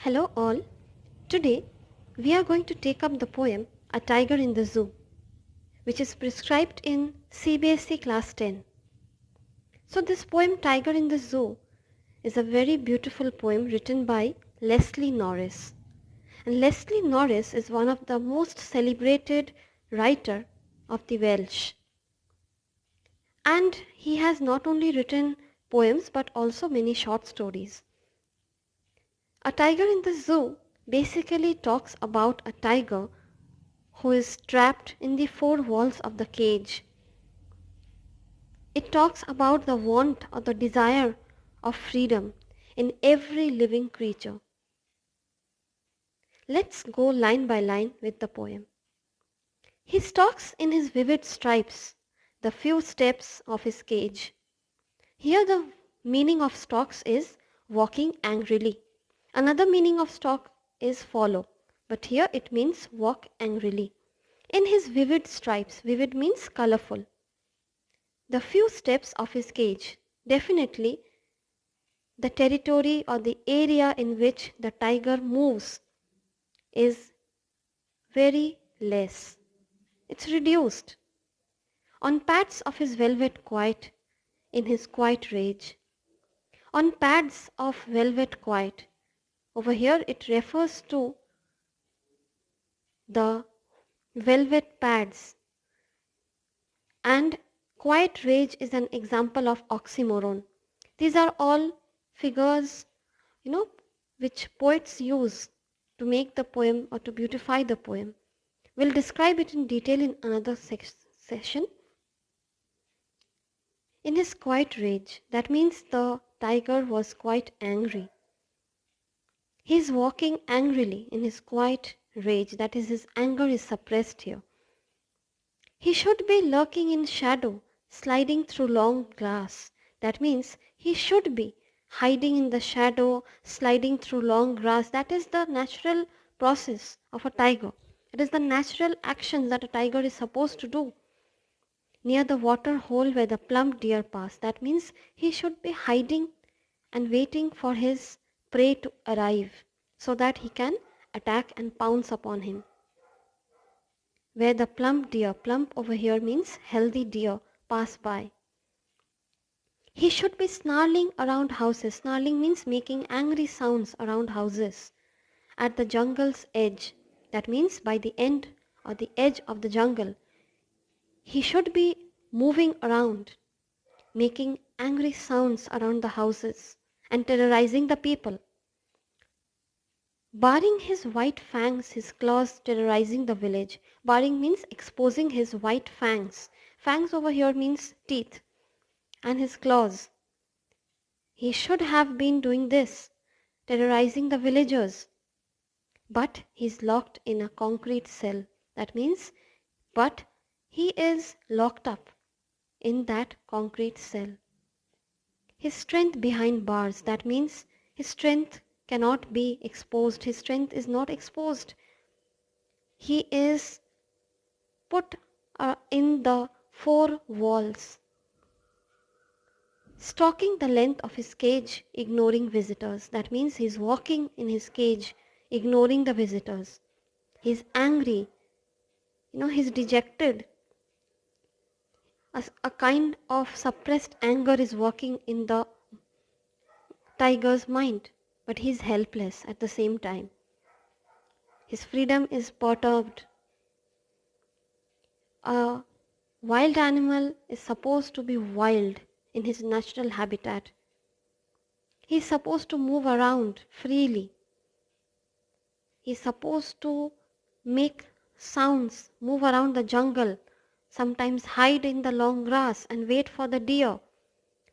Hello all. Today we are going to take up the poem A Tiger in the Zoo, which is prescribed in CBSE Class 10. So this poem Tiger in the Zoo is a very beautiful poem written by Leslie Norris. And Leslie Norris is one of the most celebrated writer of the Welsh. And he has not only written poems but also many short stories. A Tiger in the Zoo basically talks about a tiger who is trapped in the four walls of the cage. It talks about the want or the desire of freedom in every living creature. Let's go line by line with the poem. He stalks in his vivid stripes the few steps of his cage. Here the meaning of stalks is walking angrily. Another meaning of stalk is follow, but here it means walk angrily. In his vivid stripes, vivid means colorful. The few steps of his cage, definitely the territory or the area in which the tiger moves is very less. It's reduced. On pads of his velvet quiet, in his quiet rage. On pads of velvet quiet. Over here it refers to the velvet pads, and quiet rage is an example of oxymoron. These are all figures, which poets use to make the poem or to beautify the poem. We'll describe it in detail in another session. In his quiet rage, that means the tiger was quite angry. He is walking angrily in his quiet rage, that is, his anger is suppressed here. He should be lurking in shadow, sliding through long grass. That means he should be hiding in the shadow, sliding through long grass. That is the natural process of a tiger. It is the natural actions that a tiger is supposed to do. Near the water hole where the plump deer pass. That means he should be hiding and waiting for his prey to arrive so that he can attack and pounce upon him. Where the plump deer, plump over here means healthy deer, pass by. He should be snarling around houses. Snarling means making angry sounds around houses. At the jungle's edge, that means by the end or the edge of the jungle, he should be moving around, making angry sounds around the houses and terrorizing the people. Baring his white fangs, his claws terrorizing the village. Baring means exposing his white fangs. Fangs over here means teeth. And his claws. He should have been doing this, terrorizing the villagers. But he's locked in a concrete cell. That means, but he is locked up in that concrete cell. His strength behind bars. That means his strength cannot be exposed. His strength is not exposed. He is put in the four walls, stalking the length of his cage, ignoring visitors. That means he's walking in his cage, ignoring the visitors. He's angry. He's dejected. A kind of suppressed anger is working in the tiger's mind, but he's helpless at the same time. His freedom is perturbed. A wild animal is supposed to be wild in his natural habitat. He is supposed to move around freely. He is supposed to make sounds, move around the jungle, sometimes hide in the long grass and wait for the deer.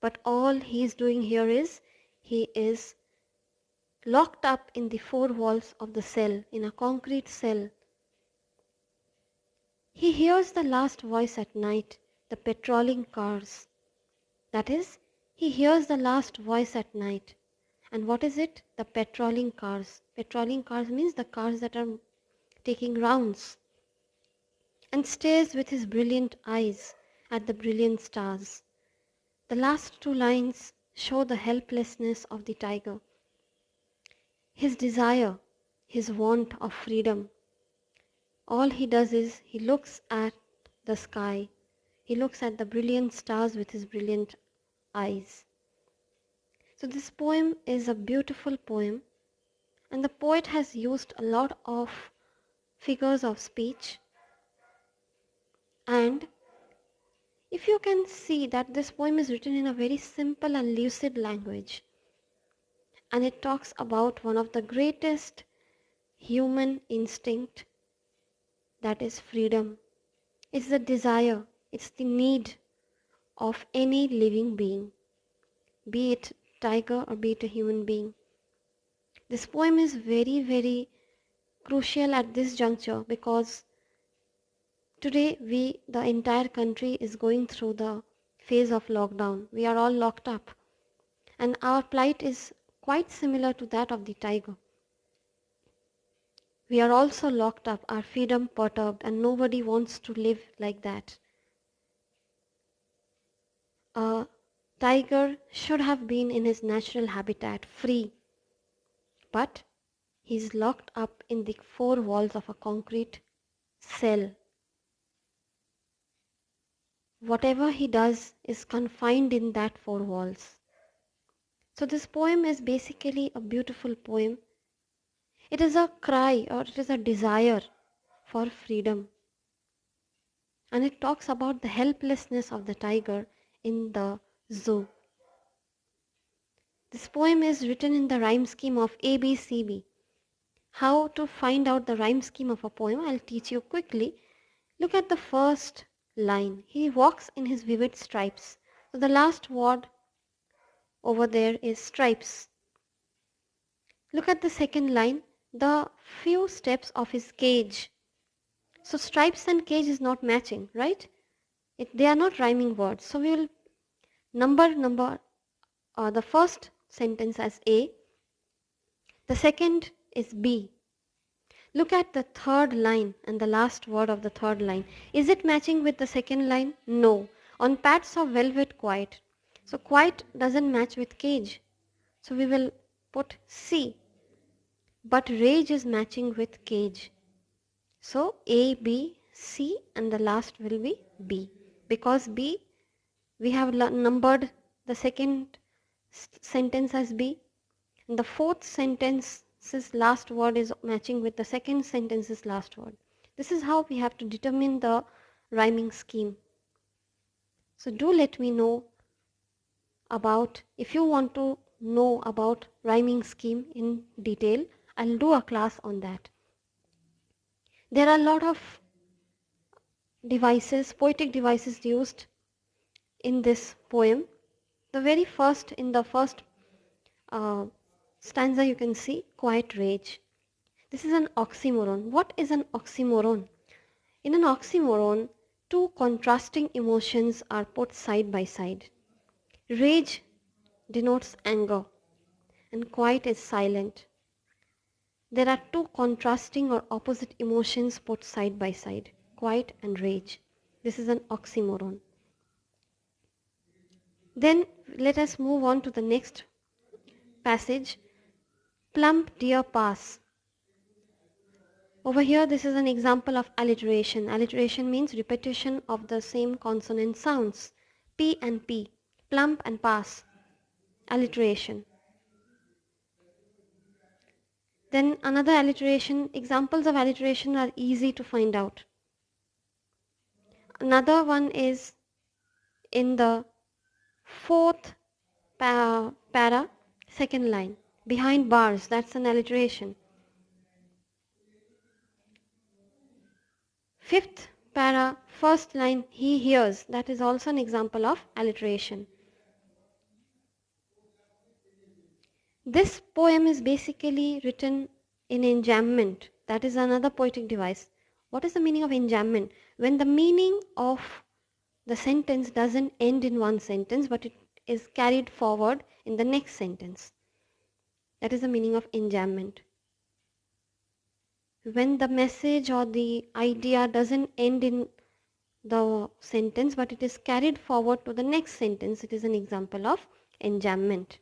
But all he is doing here is he is locked up in the four walls of the cell, in a concrete cell. He hears the last voice at night, the patrolling cars. That is, he hears the last voice at night. And what is it? The patrolling cars. Patrolling cars means the cars that are taking rounds. And stares with his brilliant eyes at the brilliant stars. The last two lines show the helplessness of the tiger. his desire, his want of freedom. All he does is he looks at the sky, he looks at the brilliant stars with his brilliant eyes. So this poem is a beautiful poem, and the poet has used a lot of figures of speech. And if you can see that this poem is written in a very simple and lucid language, and it talks about one of the greatest human instinct, that is freedom. It's the desire, it's the need of any living being, be it tiger or be it a human being. This poem is very, very crucial at this juncture because today the entire country is going through the phase of lockdown. We are all locked up, and our plight is quite similar to that of the tiger. We are also locked up, our freedom perturbed, and nobody wants to live like that. A tiger should have been in his natural habitat, free, but he's locked up in the four walls of a concrete cell. Whatever he does is confined in that four walls. So this poem is basically a beautiful poem. It is a cry, or it is a desire for freedom. And it talks about the helplessness of the tiger in the zoo. This poem is written in the rhyme scheme of ABCB. How to find out the rhyme scheme of a poem, I'll teach you quickly. Look at the first line. He walks in his vivid stripes. So the last word over there is stripes. Look at the second line. The few steps of his cage. So stripes and cage is not matching, right? They are not rhyming words. So we will number the first sentence as A. The second is B. Look at the third line and the last word of the third line. Is it matching with the second line? No. On pads of velvet, quiet. So quiet doesn't match with cage. So we will put C. But rage is matching with cage. So A, B, C, and the last will be B. Because B, we have numbered the second sentence as B. And the fourth sentence's last word is matching with the second sentence's last word. This is how we have to determine the rhyming scheme. So do let me know about, if you want to know about rhyming scheme in detail, I'll do a class on that. There are a lot of devices, poetic devices used in this poem. The very first, in the first stanza you can see, quiet rage. This is an oxymoron. What is an oxymoron? In an oxymoron, two contrasting emotions are put side by side. Rage denotes anger and quiet is silent. There are two contrasting or opposite emotions put side by side, quiet and rage. This is an oxymoron. Then let us move on to the next passage. Plump deer pass. Over here, this is an example of alliteration. Alliteration means repetition of the same consonant sounds. P and P, plump and pass, alliteration. Then another alliteration, examples of alliteration are easy to find out. Another one is in the fourth para, second line, behind bars, that's an alliteration. Fifth para, first line, he hears, that is also an example of alliteration. This poem is basically written in enjambment. That is another poetic device. What is the meaning of enjambment? When the meaning of the sentence doesn't end in one sentence, but it is carried forward in the next sentence. That is the meaning of enjambment. When the message or the idea doesn't end in the sentence, but it is carried forward to the next sentence, it is an example of enjambment.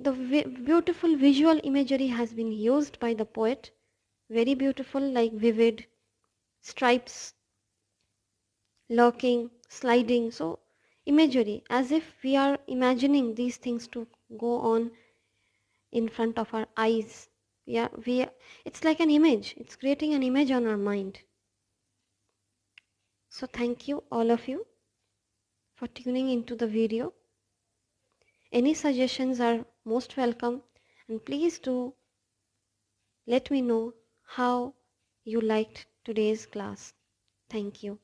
The beautiful visual imagery has been used by the poet. Very beautiful, like vivid stripes, lurking, sliding. So imagery, as if we are imagining these things to go on in front of our eyes. It's like an image. It's creating an image on our mind. So thank you, all of you, for tuning into the video. Any suggestions are most welcome, and please do let me know how you liked today's class. Thank you.